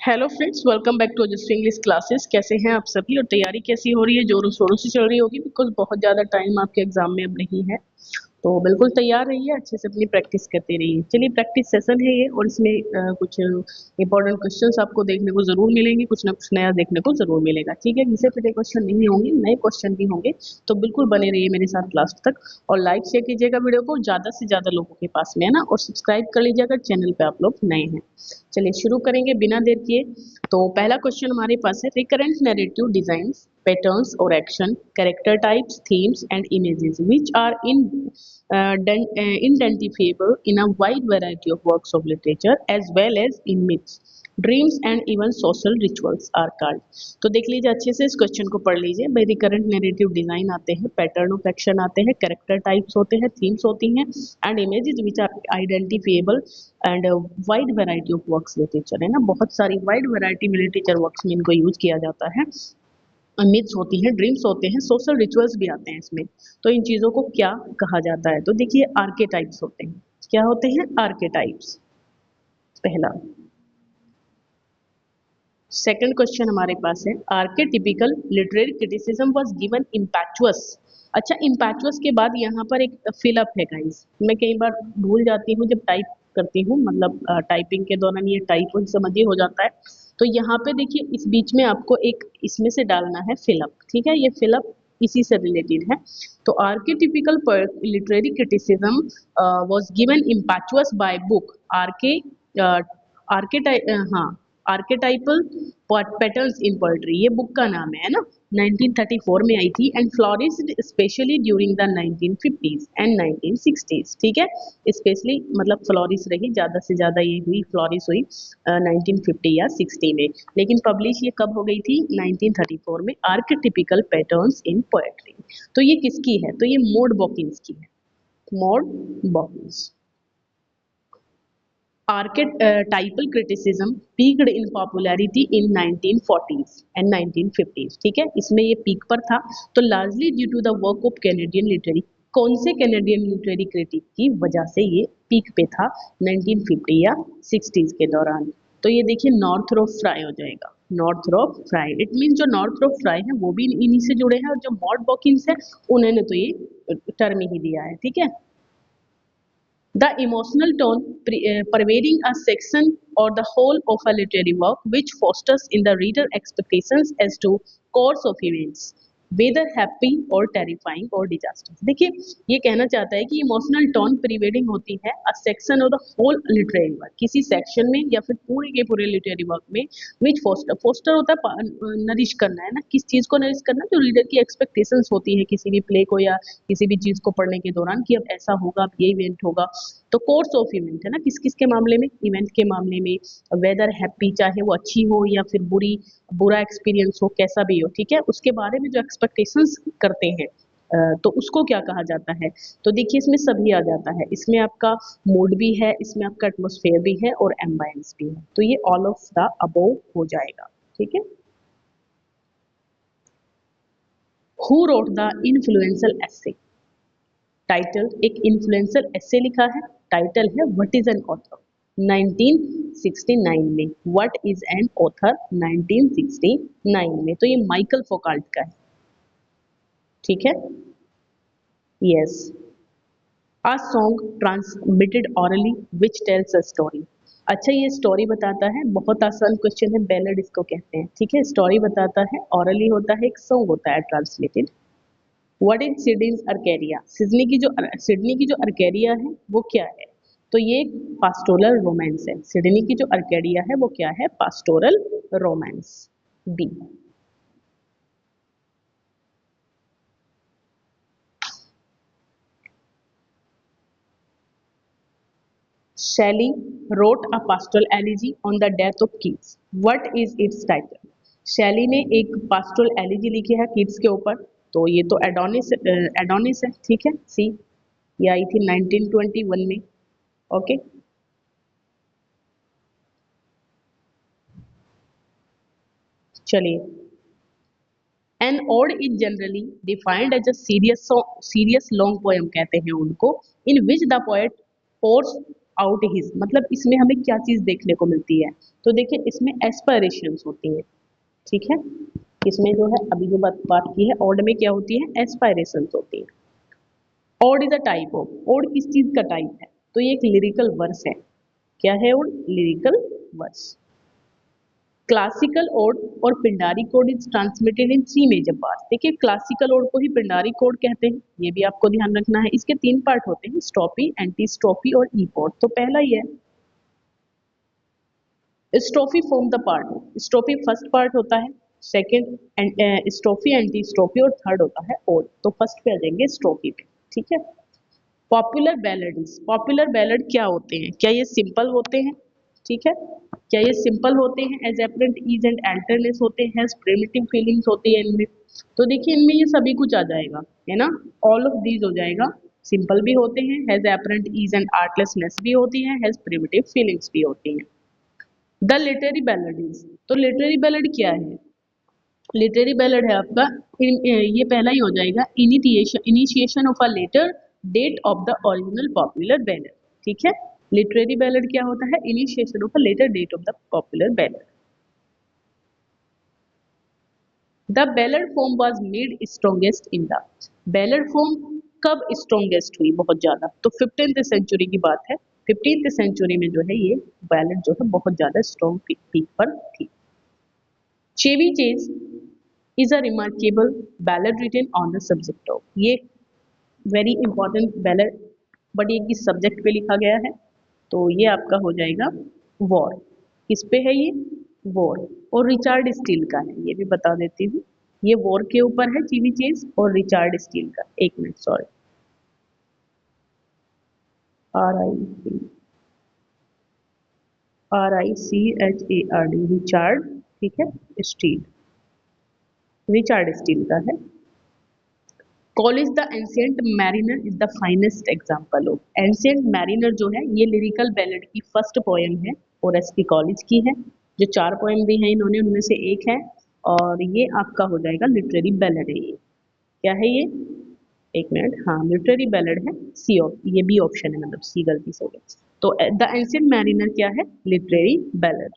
Hello friends, welcome back to just English classes. कैसे हैं आप सभी और तैयारी कैसी हो रही है? जोरों शोरों से चल रही होगी बिकॉज बहुत ज़्यादा टाइम आपके एग्जाम में अब नहीं है। तो बिल्कुल तैयार रहिए, अच्छे से अपनी प्रैक्टिस करते रहिए। चलिए, प्रैक्टिस सेशन है ये और इसमें कुछ इंपॉर्टेंट क्वेश्चंस आपको देखने को ज़रूर मिलेंगे, कुछ ना कुछ नया देखने को ज़रूर मिलेगा। ठीक है, घिसे पिटे क्वेश्चन नहीं होंगे, नए क्वेश्चन भी होंगे। तो बिल्कुल बने रहिए मेरे साथ लास्ट तक और लाइक शेयर कीजिएगा वीडियो को ज़्यादा से ज़्यादा लोगों के पास में, है ना। और सब्सक्राइब कर लीजिएगा चैनल पे आप लोग नए हैं। चलिए शुरू करेंगे बिना देर किए। तो पहला क्वेश्चन हमारे पास है, रिकरेंट नैरेटिव डिजाइंस, पैटर्न्स और action, character types, themes and images which are identifiable in a wide variety of works of literature as well as in myths, dreams and even social rituals are called. तो देख लीजिए अच्छे से, इस question को पढ़ लीजिए। भाई, रिकरेंट नैरेटिव डिजाइन आते हैं, पैटर्न ऑफ एक्शन आते हैं, कैरेक्टर टाइप्स होते हैं, थीम्स होती हैं and images which are identifiable and wide variety of works literature, है ना। बहुत सारी वाइड वैरायटी में लिटरेचर वर्क्स में इनको यूज किया जाता है। मिथ्स होती हैं, ड्रीम्स होते हैं, सोशल रिचुअल्स भी आते हैं इसमें। तो इन चीज़ों को क्या कहा जाता है? तो देखिए, आर्केटाइप्स होते हैं। क्या होते हैं? आर्केटाइप्स, पहला। सेकंड क्वेश्चन हमारे पास है, आर्केटिपिकल लिटरेरी क्रिटिसिज्म वाज गिवन इम्पैचुअस। अच्छा, इम्पैचुअस के बाद यहाँ पर एक फिलअप है गाइस। मैं कई बार भूल जाती हूँ जब टाइप करती हूँ, मतलब टाइपिंग के दौरान ये टाइप समझिए हो जाता है। तो यहाँ पे देखिए, इस बीच में आपको एक इसमें से डालना है फिलअप। ठीक है, ये फिलअप इसी से रिलेटेड है। तो archetypical literary criticism was given impetus by book arche archetype, हाँ, आर्केटाइपल पैटर्न्स इन पोएट्री, ये बुक का नाम है ना। 1934 में आई थी and flourished especially during the 1950s and 1960s। ठीक है, स्पेशली मतलब फ्लोरिश रही, ज़्यादा से ज़्यादा ये हुई, फ्लोरिश हुई 1950 या 60 में। लेकिन पब्लिश ये कब हो गई थी? 1934 में। आर्केटिपिकल पैटर्न्स इन पोएट्री, तो ये किसकी है? तो ये मॉड बॉकिंस की है, mod बॉकिंस। Archetypal criticism peaked in popularity in 1940s and 1950s। ठीक है, इसमें ये पीक पर था। तो largely due to the work of Canadian literary, कौन से कैनेडियन लिटरेरी क्रिटिक की वजह से ये पीक पे था 1950 या 60s के दौरान? तो ये देखिए, नॉर्थरोप फ्राई हो जाएगा, नॉर्थरोप फ्राई। इट मीन जो नॉर्थरोप फ्राई है वो भी इन्हीं से जुड़े हैं, और जो मॉड बॉकिंस है उन्होंने तो ये टर्म ही दिया है। ठीक है, the emotional tone pervading a section or the whole of a literary work which fosters in the reader expectations as to course of events, whether happy or terrifying or disastrous। देखिए, ये कहना चाहता है कि इमोशनल टोन प्रिवेडिंग होती है a section और the whole literary work, किसी सेक्शन में या फिर पूरे के पूरे लिटरेरी वर्क में। विच फोस्टर, फोस्टर होता है नरिश करना, है ना। किस चीज़ को नरिश करना? जो रीडर की एक्सपेक्टेशंस होती है किसी भी प्ले को या किसी भी चीज़ को पढ़ने के दौरान, कि अब ऐसा होगा, अब ये इवेंट होगा। तो कोर्स ऑफ इवेंट, है ना, किस किस के मामले में? इवेंट के मामले में। वेदर हैप्पी, चाहे वो अच्छी हो या फिर बुरी, बुरा एक्सपीरियंस हो, कैसा भी हो। ठीक है, उसके बारे में जो एक्सपेक्टेशंस करते हैं, तो उसको क्या कहा जाता है? तो देखिए, इसमें सभी आ जाता है। इसमें आपका मूड भी है, इसमें आपका एटमोसफेयर भी है और एम्बायंस भी है। तो ये ऑल ऑफ द अबोव हो जाएगा। ठीक है। Who wrote the influential essay? Title, एक इन्फ्लुएंशियल एसे लिखा है, टाइटल है व्हाट इज एन ऑथर, 1969 में। व्हाट इज एन ऑथर, 1969 में। तो ये माइकल फोकाल्ट का है। ठीक है, yes. A song transmitted hourly which tells a story. अच्छा, ये स्टोरी बताता है, बहुत आसान क्वेश्चन है, बैलेड इसको कहते हैं। ठीक है, स्टोरी बताता है, ऑरली होता है, एक सॉन्ग होता है translated. What is Sidney's Arcadia? Sidney की जो अर्केरिया है वो क्या है? तो ये पास्टोरल रोमांस है। सिडनी की जो अर्केरिया है वो क्या है? Pastoral romance, B. Shelley wrote a pastoral elegy on the death of Keats. What is its title? शैली ने एक पास्टोरल एलिजी लिखी है कीट्स के ऊपर। तो ये तो एडोनिस है। ठीक है, सी। ये आई थी 1921 में। ओके, चलिए। An ode is generally defined as a serious long poem, कहते हैं उनको, in which the poet pours out his, मतलब इसमें हमें क्या चीज देखने को मिलती है, तो देखिए इसमें एस्पायरेशंस होती है, ठीक है। इसमें जो है अभी जो बात की है, ऑड में क्या होती है, एस्पायरेशंस होती है। Odd is a type of, odd किस चीज का टाइप है, तो ये एक लिरिकल वर्स है। क्या है ode, lyrical verse. Classical ode और Pindaric ode is transmitted in three major part. देखिए क्लासिकल ओड को ही पिंडारी कोड कहते हैं, ये भी आपको ध्यान रखना है। इसके तीन पार्ट होते हैं, स्ट्रोफी, एंटी स्ट्रोफी और ईपोड। तो पहला ही है strophe form the part, strophe first part होता है, सेकंड स्ट्रोफी, एंटी स्ट्रोफी और थर्ड होता है ओड। तो फर्स्ट पे आ जाएंगे स्ट्रोफी पे, ठीक है। पॉपुलर बैलेड्स, पॉपुलर बैलेड क्या होते हैं, क्या ये सिंपल होते हैं, ठीक है, क्या ये सिंपल होते हैं, एज एपरेंट ईज एंड अल्टरनेस होते हैं, प्रिमिटिव फीलिंग्स होती है इनमें। तो देखिए इनमें ये सभी कुछ आ जाएगा, है ना, ऑल ऑफ दीज हो जाएगा। सिंपल भी होते हैं, हैज एपरेंट ईज एंड आर्टलेसनेस भी होती है, हैज प्रिमिटिव फीलिंग्स भी होती हैं। द लिटरेरी बैलेड इज, तो लिटरेरी बैलेड क्या है, लिटरेरी बैलेड है आपका ये पहला ही हो जाएगा, initiation of a later date of the original popular ballad, ठीक है। लिटरेरी बैलेड क्या होता है, initiation of a later date of the popular ballad. The ballad form was made strongest in the, ballad form कब strongest हुई बहुत ज्यादा, तो 15th सेंचुरी की बात है। 15th सेंचुरी में जो है ये बैलेड जो है बहुत ज्यादा स्ट्रॉन्ग पीक पर थी। Chevy chase is a remarkable ballad written on the subject of, ये वेरी इंपॉर्टेंट बैलेड, बट ये किस सब्जेक्ट पे लिखा गया है, तो ये आपका हो जाएगा वॉर। किस पे है ये, वॉर। और रिचार्ड स्टील का है, ये भी बता देती हूँ, ये वॉर के ऊपर है चीवी चेज और रिचार्ड स्टील का। एक minute sorry, RIC RICHARD, Richard, ठीक है, स्टील, रिचार्ड स्टील का है। College the ancient mariner is the finest example of, ancient mariner जो है ये लिरिकल बैलेड की फर्स्ट पोएम है और एसपी कॉलेज की है। जो चार पोएम दी है इन्होंने उनमें से एक है, और ये आपका हो जाएगा लिटरेरी बैलेड है। ये क्या है ये, एक मिनट, हाँ लिटरेरी बैलेड है, सी ऑफ, ये बी ऑप्शन है, मतलब सी गलती से हो गया। तो द एंशियंट मैरिनर क्या है, लिटरेरी बैलेड।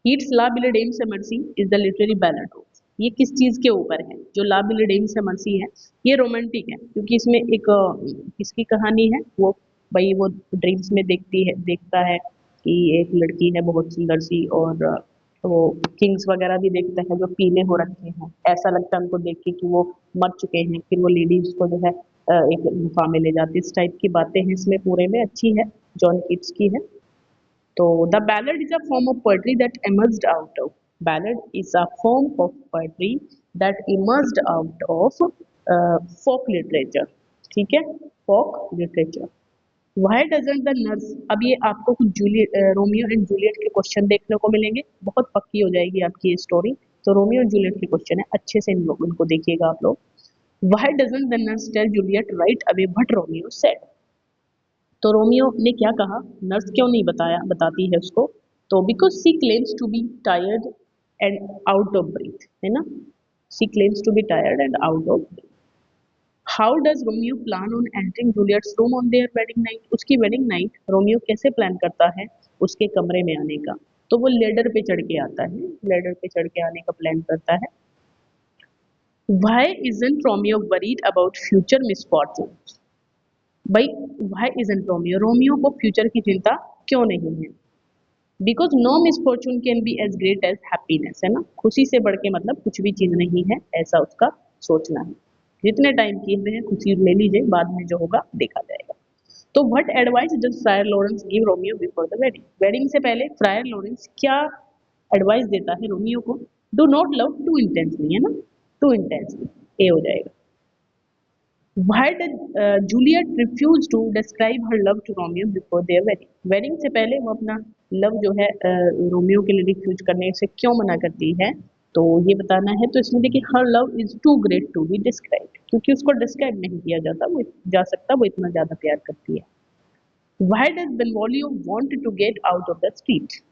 हीट्स ला बिलिडेम से mercy is the literary ballad of, ये किस चीज के ऊपर है, जो ला बिलिडेम से मर्सी है ये रोमांटिक है, क्योंकि इसमें एक किसकी कहानी है, वो भाई वो ड्रीम्स में देखती है, देखता है कि एक लड़की है बहुत सुंदर सी, और वो किंग्स वगैरह भी देखते हैं जो पीले हो रखे हैं, ऐसा लगता है उनको देख के कि वो मर चुके हैं, फिर वो लेडीज को जो है एक गुफा में ले जाती है। इस टाइप की बातें हैं इसमें, पूरे में अच्छी है, जॉन कीट्स की है। तो the ballad is a form of poetry that emerged out of, ballad is a form of poetry that emerged out of folk literature, ठीक है, folk literature। Why doesn't the nurse, अब ये आपको कुछ Juliet, Romeo and Juliet के question देखने को मिलेंगे, बहुत पक्की हो जाएगी आपकी ये स्टोरी। तो रोमियो एंड जूलियट के क्वेश्चन है, अच्छे से इन लोग इनको देखिएगा आप लोग। Why doesn't the nurse tell Juliet right away what Romeo said? तो रोमियो ने क्या कहा, नर्स क्यों नहीं बताया, बताती है उसको, तो because she claims to be tired and out of breath, है ना, she claims to be tired and out of breath. How does Romeo plan on entering Juliet's room on their wedding night, उसकी wedding night Romeo कैसे plan करता है उसके कमरे में आने का, तो वो लेडर पे चढ़ के आता है, लेडर पे चढ़ के आने का प्लान करता है। Why isn't Romeo worried about future misfortune, भाई वाई इजंट रोमियो, रोमियो को फ्यूचर की चिंता क्यों नहीं है, because no misfortune can be as great as happiness, है ना, खुशी से बढ़ के मतलब कुछ भी चीज नहीं है, ऐसा उसका सोचना है। जितने टाइम की है खुशी ले लीजिए, बाद में जो होगा देखा जाएगा। तो what advice does fryer Lawrence give Romeo before the wedding, wedding से पहले फ्रायर लॉरेंस क्या एडवाइस देता है रोमियो को, do not love too intensely, है ना, टू इंटेंसली, ए हो जाएगा। Why did Juliet refuse to describe her love to Romeo before their wedding? Wedding से पहले वो अपना लव जो है रोमियो के लिए रिफ्यूज करने से क्यों मना करती है, तो ये बताना है। तो इसमें देखिए हर love is too great to be describe, क्योंकि उसको डिस्क्राइब नहीं किया जाता, वो जा सकता, वो इतना ज्यादा प्यार करती है। Why does Benvolio want to get out of the street?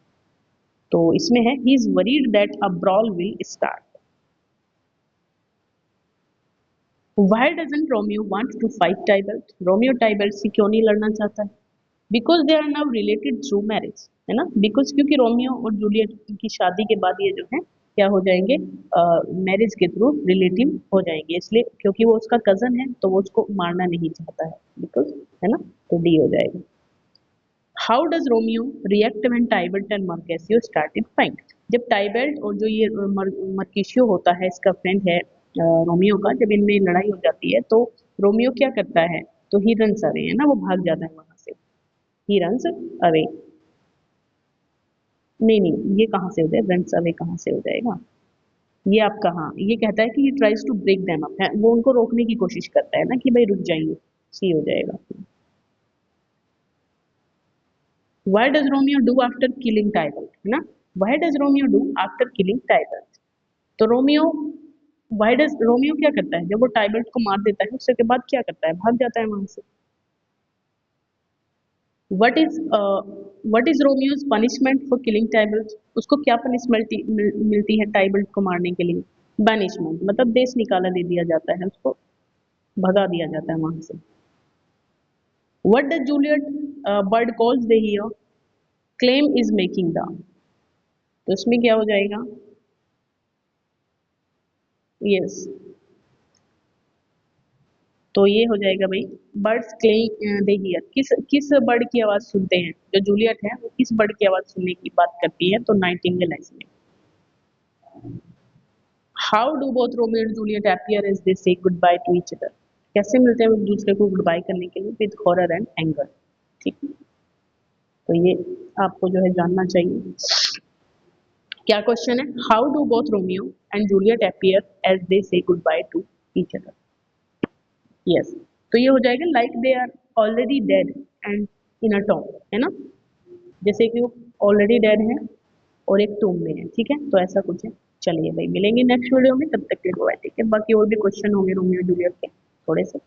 तो इसमें है he is worried that a brawl will start. Why doesn't Romeo want to fight Tybalt? Romeo Tybalt से क्यों नहीं लड़ना चाहता है, because they are now related through marriage, है ना, बिकॉज क्योंकि रोमियो और जूलियट की शादी के बाद ये जो है क्या हो जाएंगे, मैरिज के थ्रू रिलेटिव हो जाएंगे, इसलिए क्योंकि वो उसका कजन है तो वो उसको मारना नहीं चाहता है, बिकॉज, है ना, तो डी हो जाएगा। How does Romeo react when Tybalt and Mercutio started fight? जब टाइबल्ट और जो ये मर्केशियो होता है, इसका फ्रेंड है रोमियो का, जब इनमें लड़ाई हो जाती है तो रोमियो क्या करता है, तो ही रन्स अवे, है ना, वो भाग जाता है वहां से, ही रन्स अवे। नहीं नहीं, ये कहाँ से हो जाए, रन्स अवे कहाँ से हो जाएगा, ये आप कहाँ, ये कहता है कि he tries to break them up, है वो उनको रोकने की कोशिश करता है ना कि भाई रुक जाइए, सी हो जाएगा। Why does Romeo do after killing Tybalt, है ना, why does Romeo do after killing Tybalt, तो रोमियो, व्हाई डज रोमियो क्या करता है जब वो टाइबल्ट को मार देता है, उसके बाद क्या करता है, भाग जाता है वहां से। What is what is Romeo's punishment for killing Tybalt, उसको क्या पनिशमेंट मिलती है टाइबल्ट को मारने के लिए, बैनिशमेंट, मतलब देश निकाला दे दिया जाता है उसको, भगा दिया जाता है वहां से। What does Juliet bird calls the here claim is making the, तो इसमें क्या हो जाएगा, यस, तो ये हो जाएगा भाई, बर्ड्स क्लेम दे हियर, किस किस बर्ड की आवाज सुनते हैं, जो जूलियट है वो किस बर्ड की आवाज सुनने की बात करती है, तो नाइटिंगेल है इसमें। How do both Romeo and Juliet appear as they say goodbye to each other, कैसे मिलते हैं वो एक दूसरे को गुड बाय करने के लिए, विद हॉरर एंड एंगर, ठीक है, तो ये आपको जो है जानना चाहिए। क्या क्वेश्चन है, how do both Romeo and Juliet appear as they say goodbye to each other, yes, तो ये हो जाएगा like they are already dead and in a tomb, है ना, जैसे कि वो ऑलरेडी डेड है और एक टूम में है, ठीक है, तो ऐसा कुछ है। चलिए भाई, मिलेंगे नेक्स्ट वीडियो में, तब तक के लिए बाय, ठीक है, बाकी और भी क्वेश्चन होंगे रोमियो जूलियट के थोड़े से।